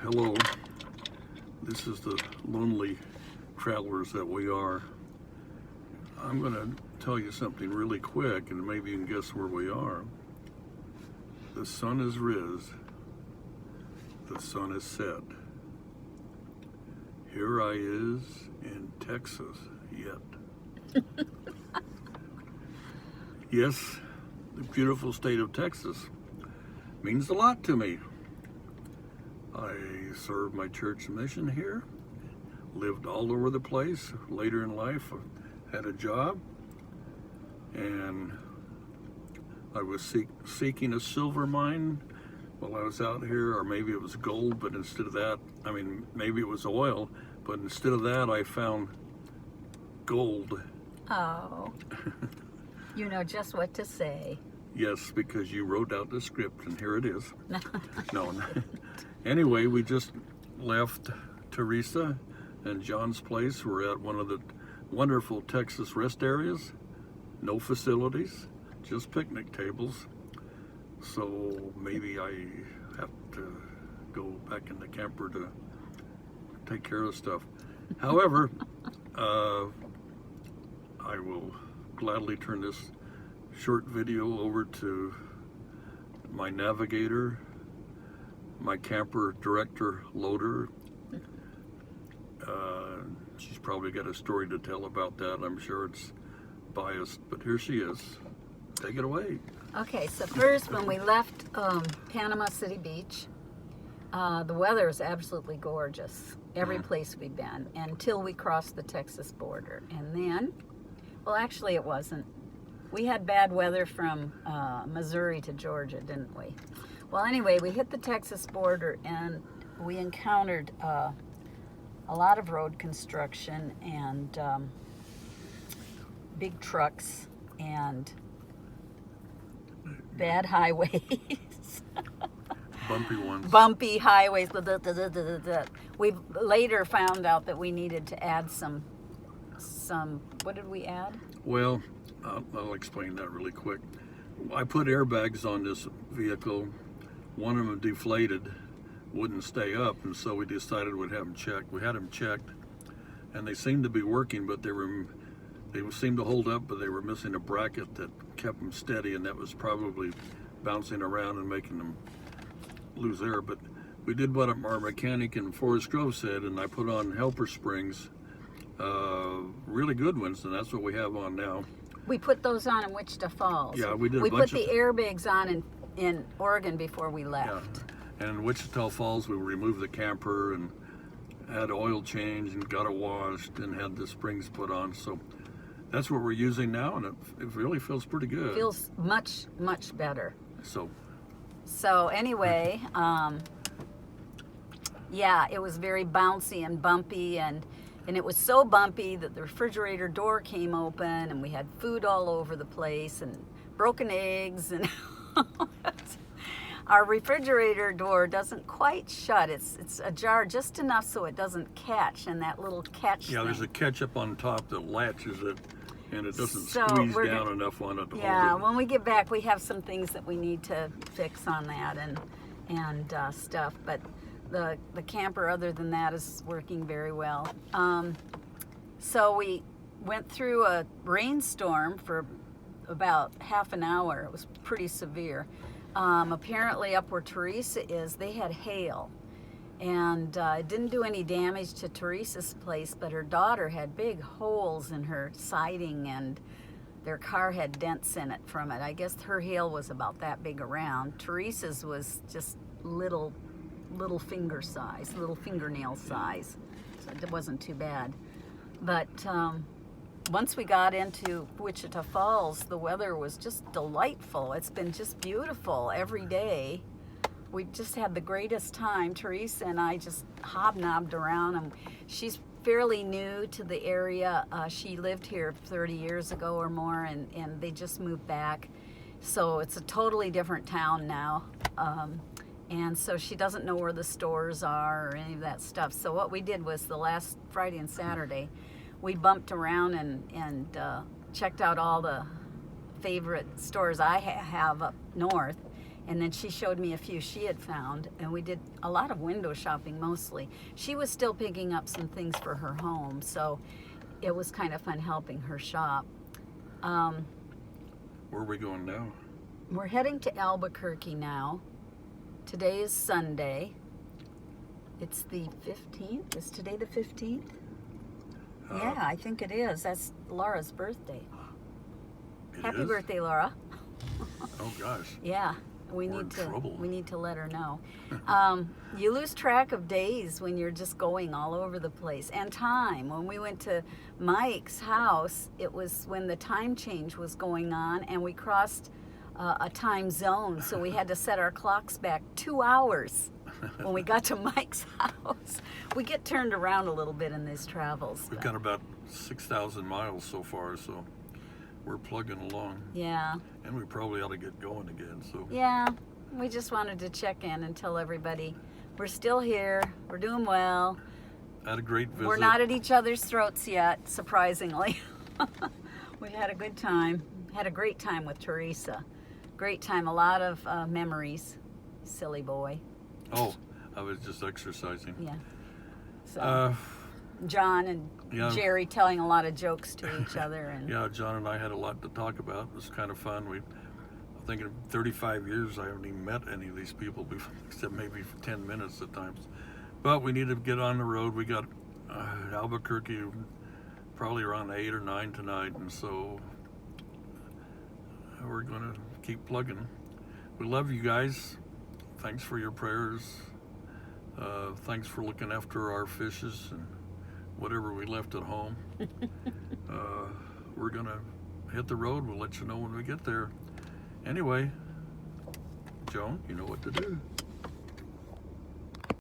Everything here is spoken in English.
Hello, this is the lonely travelers that we are. I'm going to tell you something really quick and maybe you can guess where we are. The sun is riz, the sun is set. Here I is in Texas yet. Yes, the beautiful state of Texas means a lot to me. I served my church mission here, lived all over the place. Later in life, I had a job, and I was seeking a silver mine while I was out here, or maybe it was gold, but instead of that, maybe it was oil, but instead of that, I found gold. Oh, you know just what to say. Yes, because you wrote out the script, and here it is. No. Anyway, we just left Teresa and John's place. We're at one of the wonderful Texas rest areas. No facilities, just picnic tables. So maybe I have to go back in the camper to take care of stuff. However, I will gladly turn this short video over to my navigator, my camper director loader. She's probably got a story to tell about that. I'm sure it's biased, but here she is. Take it away. Okay, so first when we left Panama City Beach, the weather is absolutely gorgeous. Every place we've been until we crossed the Texas border. And then, well actually it wasn't. We had bad weather from Missouri to Georgia, didn't we? Well, anyway, we hit the Texas border and we encountered a lot of road construction and big trucks and bad highways. Bumpy ones. Bumpy highways. We later found out that we needed to add some, what did we add? Well, I'll explain that really quick. I put airbags on this vehicle. One of them deflated, wouldn't stay up, and so we decided we'd have them checked. We had them checked, and they seemed to be working, but they seemed to hold up, but they were missing a bracket that kept them steady, and that was probably bouncing around and making them lose air. But we did what our mechanic in Forest Grove said, and I put on helper springs, really good ones, and that's what we have on now. We put those on in Wichita Falls. Yeah, we did. We put the airbags on in Oregon before we left. Yeah. And in Wichita Falls, we removed the camper and had oil change and got it washed and had the springs put on. So that's what we're using now, and it really feels pretty good. It feels much, much better. So anyway, yeah, it was very bouncy and bumpy, and it was so bumpy that the refrigerator door came open and we had food all over the place and broken eggs and our refrigerator door doesn't quite shut. It's ajar just enough so it doesn't catch, and that little catch yeah, thing. There's a catch up on top that latches it, and it doesn't squeeze down enough on it to hold it. Yeah, when we get back, we have some things that we need to fix on that and stuff, but the camper, other than that, is working very well. So we went through a rainstorm for about half an hour. It was pretty severe. Apparently up where Teresa is, they had hail, and it didn't do any damage to Teresa's place, but her daughter had big holes in her siding, and their car had dents in it from it. I guess her hail was about that big around. Teresa's was just little fingernail size, so it wasn't too bad. But once we got into Wichita Falls, the weather was just delightful. It's been just beautiful every day. We just had the greatest time. Teresa and I just hobnobbed around, and she's fairly new to the area. She lived here 30 years ago or more, and they just moved back. So it's a totally different town now. And so she doesn't know where the stores are or any of that stuff. So what we did was the last Friday and Saturday, we bumped around and checked out all the favorite stores I have up north. And then she showed me a few she had found, and we did a lot of window shopping mostly. She was still picking up some things for her home, so it was kind of fun helping her shop. Where are we going now? We're heading to Albuquerque now. Today is Sunday. It's the 15th. Is today the 15th? Yeah, I think it is. That's Laura's birthday. Happy birthday, Laura. Oh gosh. Yeah, we We're in need to trouble. we need to let her know. You lose track of days when you're just going all over the place, and time. When we went to Mike's house, it was when the time change was going on, and we crossed a time zone, so we had to set our clocks back 2 hours when we got to Mike's house. We get turned around a little bit in these travels. We've got about 6,000 miles so far, so we're plugging along. Yeah. And we probably ought to get going again. So Yeah, we just wanted to check in and tell everybody we're still here, we're doing well. had a great visit. We're not at each other's throats yet, surprisingly. We had a good time. Had a great time with Teresa. Great time, a lot of memories. Silly boy. Oh, I was just exercising. Yeah. So John and yeah. Jerry telling a lot of jokes to each other, and Yeah, John and I had a lot to talk about. It was kind of fun. I think in 35 years I haven't even met any of these people before, except maybe for 10 minutes at times. But we need to get on the road. We got Albuquerque probably around 8 or 9 tonight, and so we're going to keep plugging. We love you guys. Thanks for your prayers. Thanks for looking after our fishes and whatever we left at home. We're going to hit the road. We'll let you know when we get there. Anyway, Joan, you know what to do.